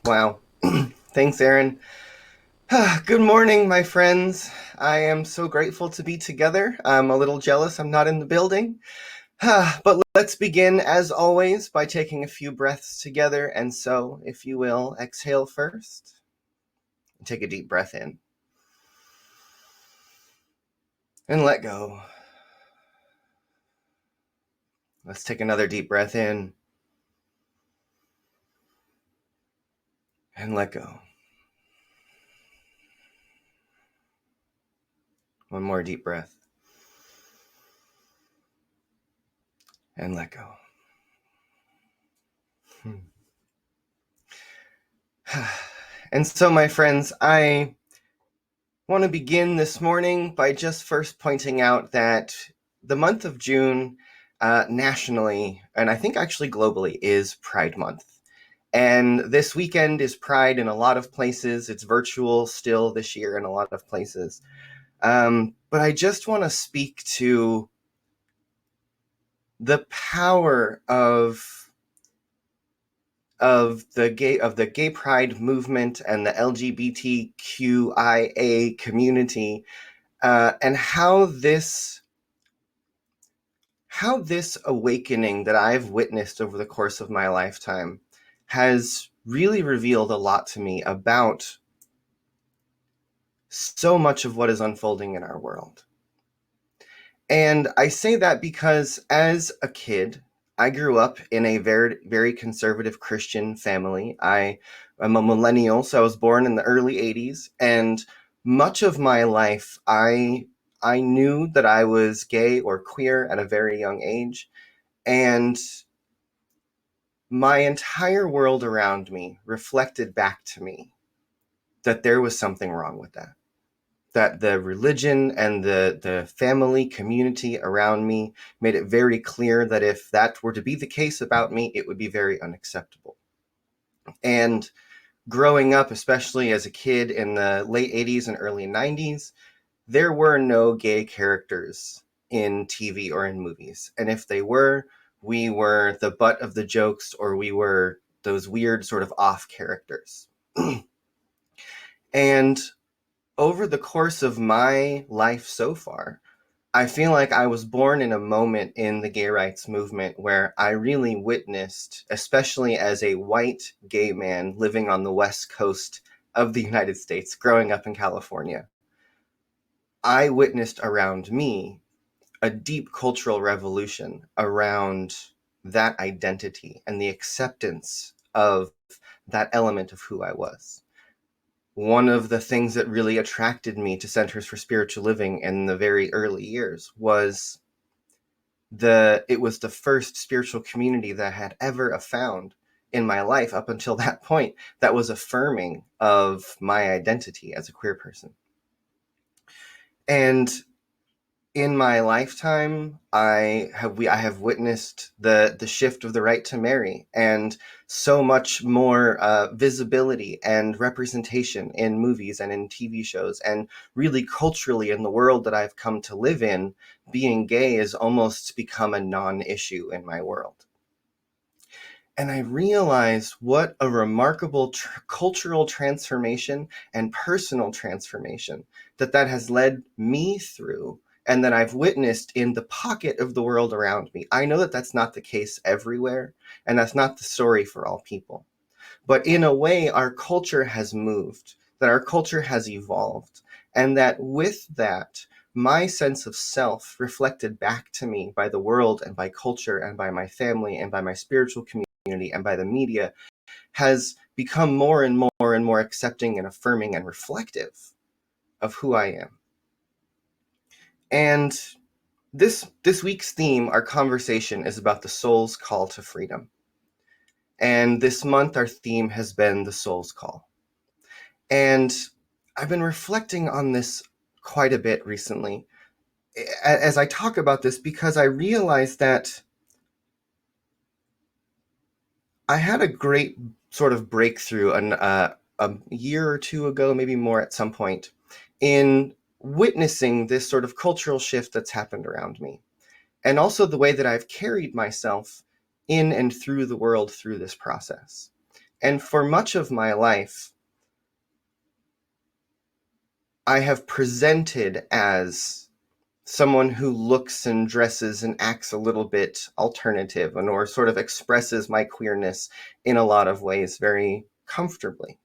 Wow. Thanks, Aaron. Good morning, my friends. I am so grateful to be together. I'm a little jealous I'm not in the building. But let's begin, as always, by taking a few breaths together. And so, if you will, exhale first. Take a deep breath in. And let go. Let's take another deep breath in. And let go. One more deep breath. And let go. And so, my friends, I want to begin this morning by just first pointing out that the month of June, nationally, and I think actually globally, is Pride Month. And this weekend is Pride in a lot of places. It's virtual still this year in a lot of places. But I just want to speak to the power of the gay pride movement and the LGBTQIA community, and how this awakening that I've witnessed over the course of my lifetime has really revealed a lot to me about so much of what is unfolding in our world. And I say that because as a kid, I grew up in a very, very conservative Christian family. I'm a millennial, so I was born in the early 80s. And much of my life, I knew that I was gay or queer at a very young age. And my entire world around me reflected back to me that there was something wrong with that. That the religion and the family community around me made it very clear that if that were to be the case about me, it would be very unacceptable. And growing up, especially as a kid in the late 80s and early 90s, there were no gay characters in TV or in movies. And if they were, we were the butt of the jokes, or we were those weird sort of off characters. And over the course of my life so far, I feel like I was born in a moment in the gay rights movement where I really witnessed, especially as a white gay man living on the West Coast of the United States, growing up in California, I witnessed around me a deep cultural revolution around that identity and the acceptance of that element of who I was. One of the things that really attracted me to Centers for Spiritual Living in the very early years was it was the first spiritual community that I had ever found in my life up until that point that was affirming of my identity as a queer person. And in my lifetime, I have witnessed the shift of the right to marry, and so much more visibility and representation in movies and in TV shows, and really culturally in the world that I've come to live in. Being gay has almost become a non-issue in my world. And I realized what a remarkable cultural transformation and personal transformation that has led me through, and that I've witnessed in the pocket of the world around me. I know that that's not the case everywhere, and that's not the story for all people. But in a way, our culture has moved, that our culture has evolved, and that with that, my sense of self reflected back to me by the world and by culture and by my family and by my spiritual community and by the media has become more and more and more accepting and affirming and reflective of who I am. And this week's theme, our conversation, is about the soul's call to freedom. And this month, our theme has been the soul's call. And I've been reflecting on this quite a bit recently as I talk about this, because I realized that I had a great sort of breakthrough a year or two ago, maybe more at some point, in witnessing this sort of cultural shift that's happened around me, and also the way that I've carried myself in and through the world through this process. And for much of my life, I have presented as someone who looks and dresses and acts a little bit alternative and or sort of expresses my queerness in a lot of ways very comfortably.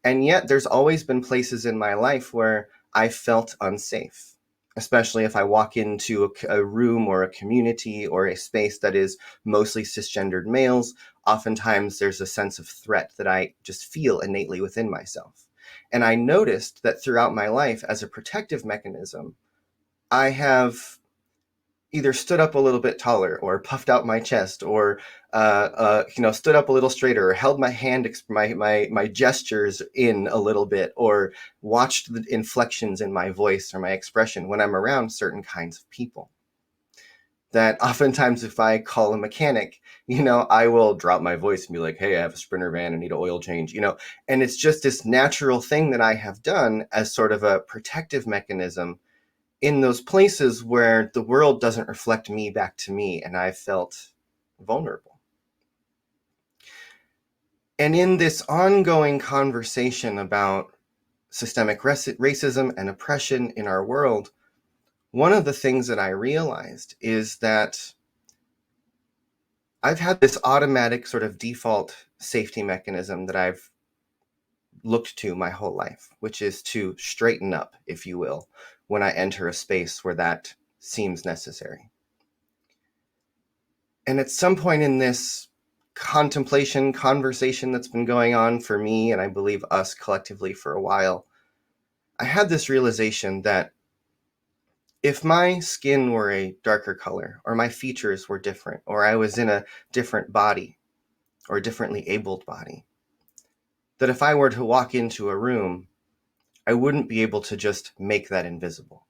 And yet there's always been places in my life where I felt unsafe, especially if I walk into a room or a community or a space that is mostly cisgendered males. Oftentimes there's a sense of threat that I just feel innately within myself. And I noticed that throughout my life, as a protective mechanism, I have either stood up a little bit taller or puffed out my chest or stood up a little straighter or held my hand, my gestures in a little bit, or watched the inflections in my voice or my expression when I'm around certain kinds of people. That oftentimes if I call a mechanic, I will drop my voice and be like, hey, I have a Sprinter van, I need an oil change, and it's just this natural thing that I have done as sort of a protective mechanism in those places where the world doesn't reflect me back to me and I felt vulnerable. And in this ongoing conversation about systemic racism and oppression in our world, one of the things that I realized is that I've had this automatic sort of default safety mechanism that I've looked to my whole life, which is to straighten up, if you will, when I enter a space where that seems necessary. And at some point in this conversation that's been going on for me, and I believe us collectively for a while, I had this realization that if my skin were a darker color, or my features were different, or I was in a different body, or a differently abled body, that if I were to walk into a room, I wouldn't be able to just make that invisible.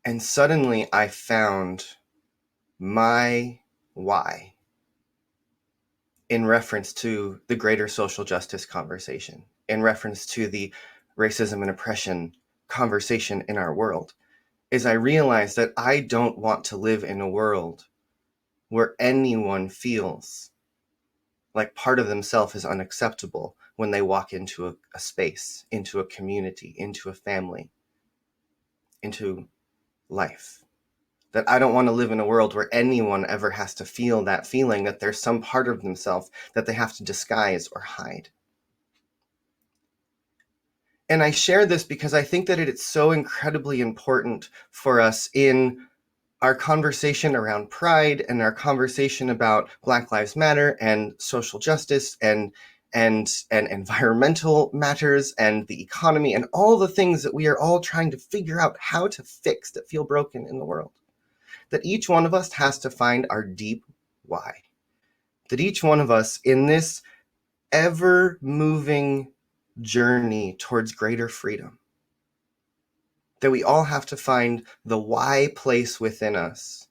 And suddenly I found my why in reference to the greater social justice conversation, in reference to the racism and oppression conversation in our world, is I realized that I don't want to live in a world where anyone feels like part of themselves is unacceptable when they walk into a space, into a community, into a family, into life. That I don't want to live in a world where anyone ever has to feel that feeling that there's some part of themselves that they have to disguise or hide. And I share this because I think that it's so incredibly important for us in our conversation around pride and our conversation about Black Lives Matter and social justice and environmental matters and the economy and all the things that we are all trying to figure out how to fix that feel broken in the world. That each one of us has to find our deep why. That each one of us in this ever-moving journey towards greater freedom, that we all have to find the why place within us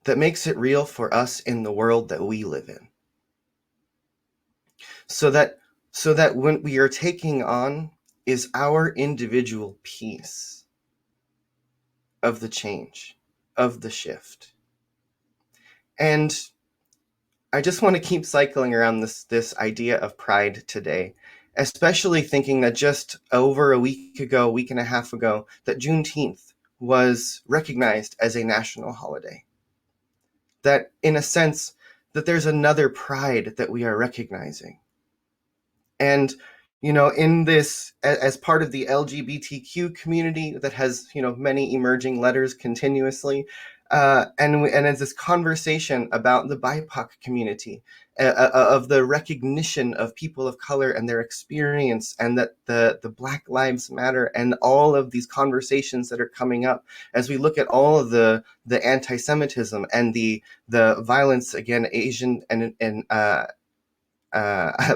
that makes it real for us in the world that we live in. So that when we are taking on is our individual piece of the change, of the shift. And I just want to keep cycling around this idea of pride today, especially thinking that just over a week and a half ago, that Juneteenth was recognized as a national holiday. That in a sense, that there's another pride that we are recognizing. And, in this, as part of the LGBTQ community that has, many emerging letters continuously, and as this conversation about the BIPOC community, of the recognition of people of color and their experience, and that the Black Lives Matter, and all of these conversations that are coming up as we look at all of the anti-Semitism and the violence against Asian and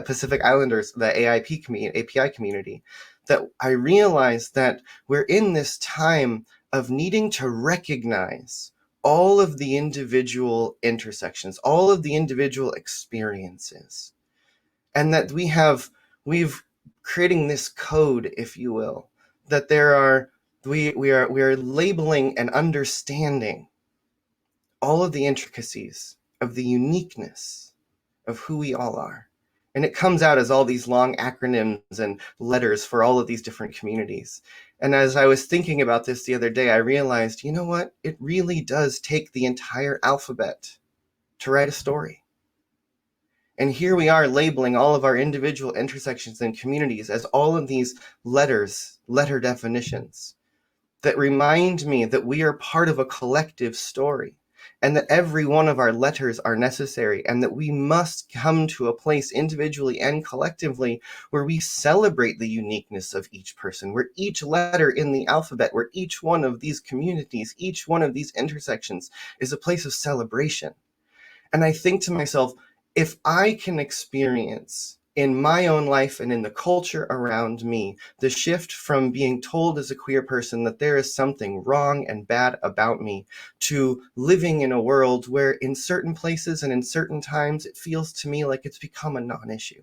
Pacific Islanders, the API community, that I realized that we're in this time of needing to recognize all of the individual intersections, all of the individual experiences, and that we've creating this code, if you will, that we are labeling and understanding all of the intricacies of the uniqueness of who we all are. And it comes out as all these long acronyms and letters for all of these different communities. And as I was thinking about this the other day, I realized, you know what? It really does take the entire alphabet to write a story. And here we are labeling all of our individual intersections and communities as all of these letters, letter definitions that remind me that we are part of a collective story, and that every one of our letters are necessary, and that we must come to a place individually and collectively where we celebrate the uniqueness of each person, where each letter in the alphabet, where each one of these communities, each one of these intersections is a place of celebration. And I think to myself, if I can experience in my own life and in the culture around me the shift from being told as a queer person that there is something wrong and bad about me, to living in a world where in certain places and in certain times it feels to me like it's become a non-issue,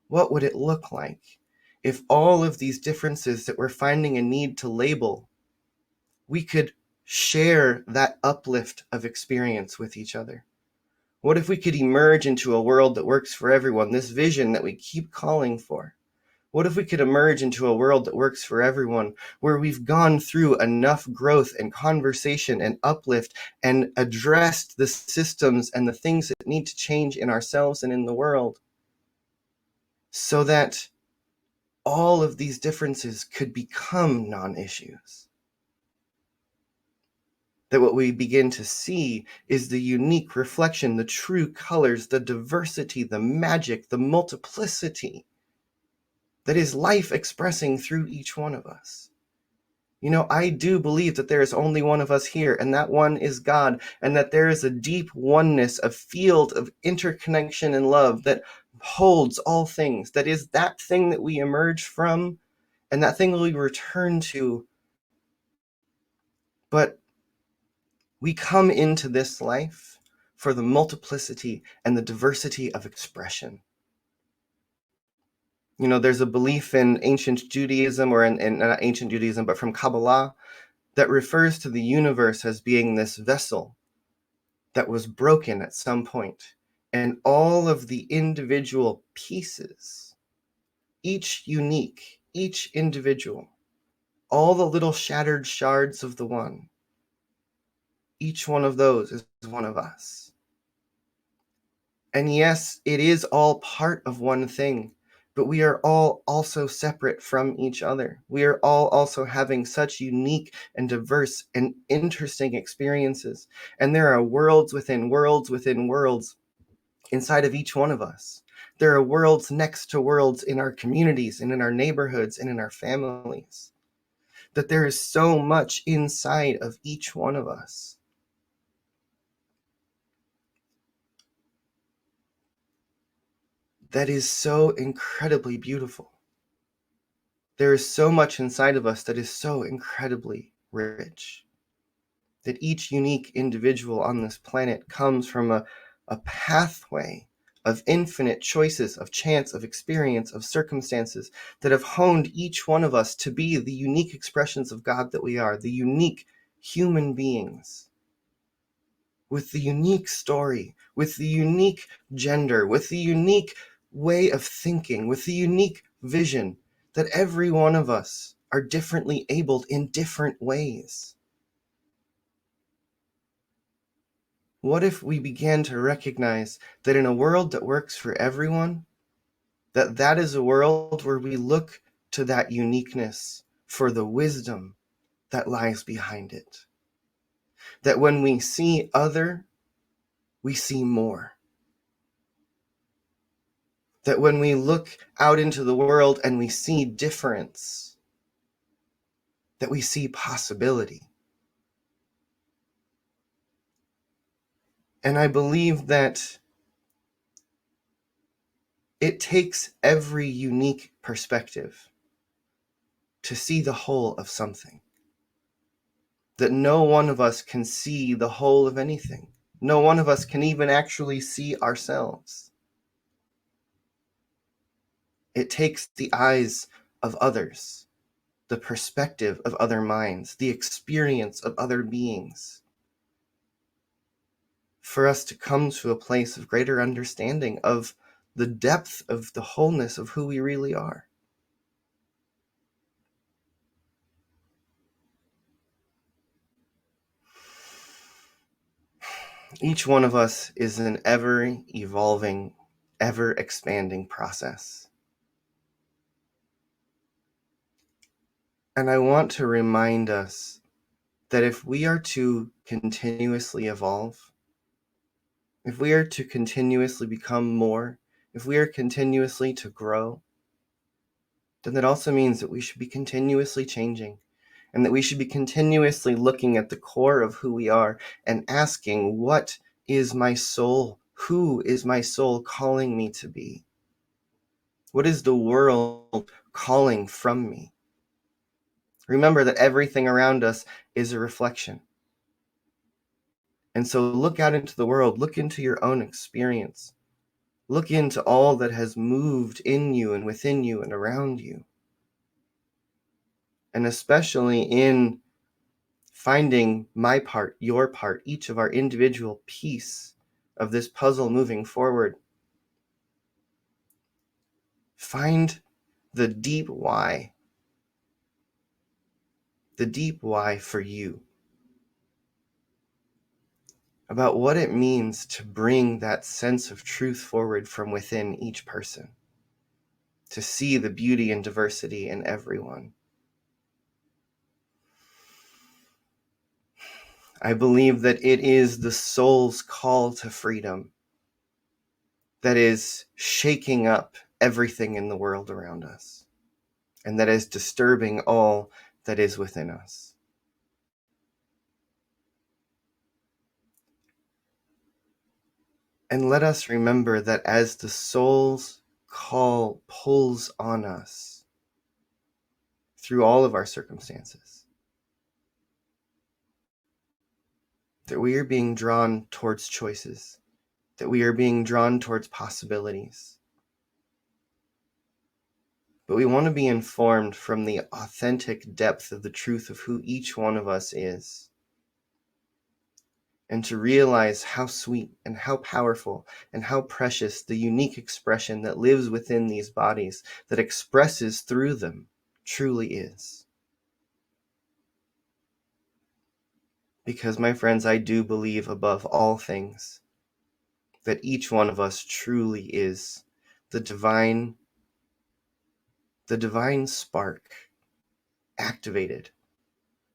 what would it look like if all of these differences that we're finding a need to label, we could share that uplift of experience with each other? What if we could emerge into a world that works for everyone, this vision that we keep calling for? What if we could emerge into a world that works for everyone, where we've gone through enough growth and conversation and uplift and addressed the systems and the things that need to change in ourselves and in the world, so that all of these differences could become non-issues? That what we begin to see is the unique reflection, the true colors, the diversity, the magic, the multiplicity that is life expressing through each one of us. You know, I do believe that there is only one of us here, and that one is God, and that there is a deep oneness, a field of interconnection and love that holds all things, that is that thing that we emerge from, and that thing we return to. But we come into this life for the multiplicity and the diversity of expression. You know, there's a belief in ancient Judaism, or in not ancient Judaism, but from Kabbalah, that refers to the universe as being this vessel that was broken at some point. And all of the individual pieces, each unique, each individual, all the little shattered shards of the one, each one of those is one of us. And yes, it is all part of one thing, but we are all also separate from each other. We are all also having such unique and diverse and interesting experiences. And there are worlds within worlds within worlds inside of each one of us. There are worlds next to worlds in our communities and in our neighborhoods and in our families. That there is so much inside of each one of us. That is so incredibly beautiful. There is so much inside of us that is so incredibly rich. That each unique individual on this planet comes from a pathway of infinite choices, of chance, of experience, of circumstances that have honed each one of us to be the unique expressions of God that we are, the unique human beings, with the unique story, with the unique gender, with the unique way of thinking, with the unique vision, that every one of us are differently abled in different ways. What if we began to recognize that in a world that works for everyone, that is a world where we look to that uniqueness for the wisdom that lies behind it? That when we see other, we see more. That when we look out into the world and we see difference, that we see possibility. And I believe that it takes every unique perspective to see the whole of something. That no one of us can see the whole of anything. No one of us can even actually see ourselves. It takes the eyes of others, the perspective of other minds, the experience of other beings for us to come to a place of greater understanding of the depth of the wholeness of who we really are. Each one of us is an ever-evolving, ever-expanding process. And I want to remind us that if we are to continuously evolve, if we are to continuously become more, if we are continuously to grow, then that also means that we should be continuously changing, and that we should be continuously looking at the core of who we are and asking, what is my soul? Who is my soul calling me to be? What is the world calling from me? Remember that everything around us is a reflection. And so look out into the world, look into your own experience, look into all that has moved in you and within you and around you. And especially in finding my part, your part, each of our individual piece of this puzzle moving forward. Find the deep why for you, about what it means to bring that sense of truth forward from within each person, to see the beauty and diversity in everyone. I believe that it is the soul's call to freedom that is shaking up everything in the world around us, and that is disturbing all that is within us. And let us remember that as the soul's call pulls on us through all of our circumstances, that we are being drawn towards choices, that we are being drawn towards possibilities. But we want to be informed from the authentic depth of the truth of who each one of us is, and to realize how sweet and how powerful and how precious the unique expression that lives within these bodies, that expresses through them, truly is. Because, my friends, I do believe above all things that each one of us truly is the divine spark activated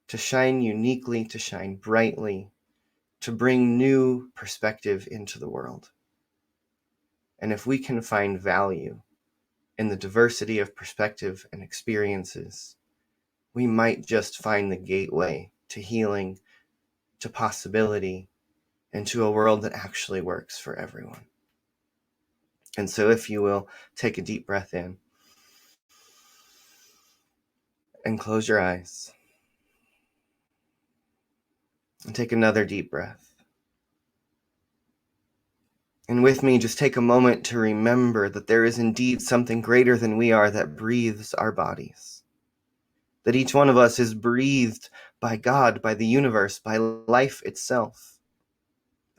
to shine uniquely, to shine brightly, to bring new perspective into the world. And if we can find value in the diversity of perspective and experiences, we might just find the gateway to healing, to possibility, and to a world that actually works for everyone. And so, if you will, take a deep breath in and close your eyes. And take another deep breath. And with me, just take a moment to remember that there is indeed something greater than we are that breathes our bodies. That each one of us is breathed by God, by the universe, by life itself.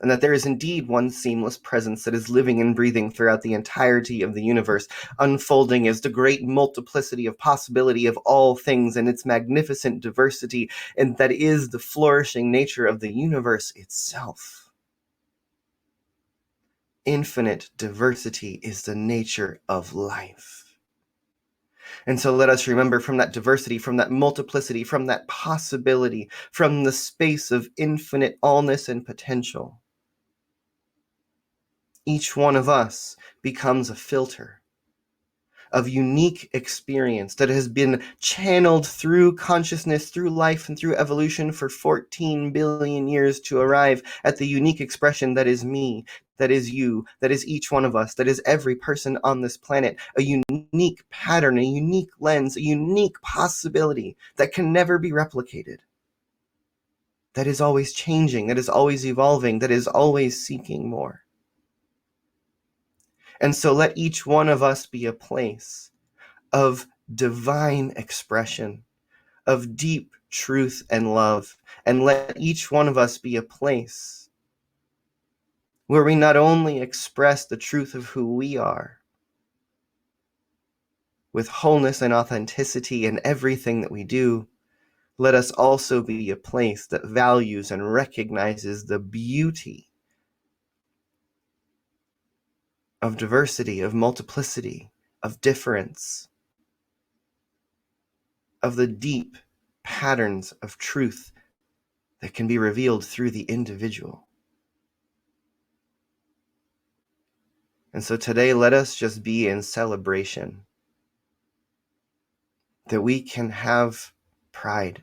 And that there is indeed one seamless presence that is living and breathing throughout the entirety of the universe, unfolding as the great multiplicity of possibility of all things and its magnificent diversity, and that is the flourishing nature of the universe itself. Infinite diversity is the nature of life. And so let us remember, from that diversity, from that multiplicity, from that possibility, from the space of infinite allness and potential, each one of us becomes a filter of unique experience that has been channeled through consciousness, through life, and through evolution for 14 billion years to arrive at the unique expression that is me, that is you, that is each one of us, that is every person on this planet, a unique pattern, a unique lens, a unique possibility that can never be replicated, that is always changing, that is always evolving, that is always seeking more. And so let each one of us be a place of divine expression, of deep truth and love. And let each one of us be a place where we not only express the truth of who we are, with wholeness and authenticity in everything that we do, let us also be a place that values and recognizes the beauty of diversity, of multiplicity, of difference, of the deep patterns of truth that can be revealed through the individual. And so today, let us just be in celebration that we can have pride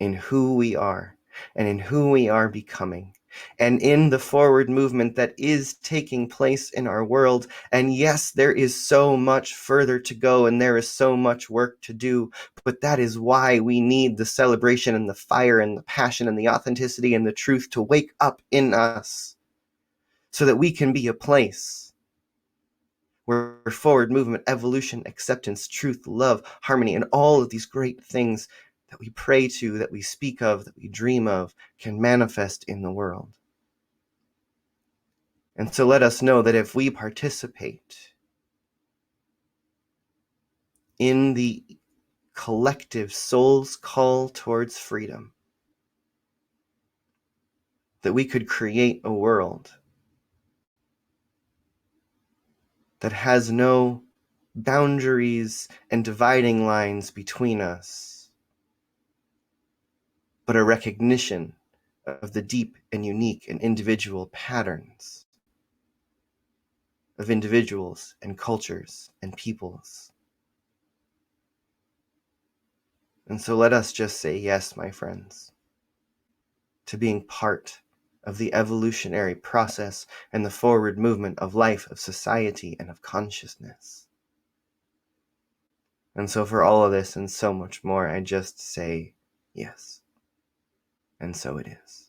in who we are and in who we are becoming, and in the forward movement that is taking place in our world. And yes, there is so much further to go, and there is so much work to do, but that is why we need the celebration and the fire and the passion and the authenticity and the truth to wake up in us, so that we can be a place where forward movement, evolution, acceptance, truth, love, harmony, and all of these great things that we pray to, that we speak of, that we dream of, can manifest in the world. And so let us know that if we participate in the collective soul's call towards freedom, that we could create a world that has no boundaries and dividing lines between us, but a recognition of the deep and unique and individual patterns of individuals and cultures and peoples. And so let us just say yes, my friends, to being part of the evolutionary process and the forward movement of life, of society, and of consciousness. And so for all of this and so much more, I just say yes. And so it is.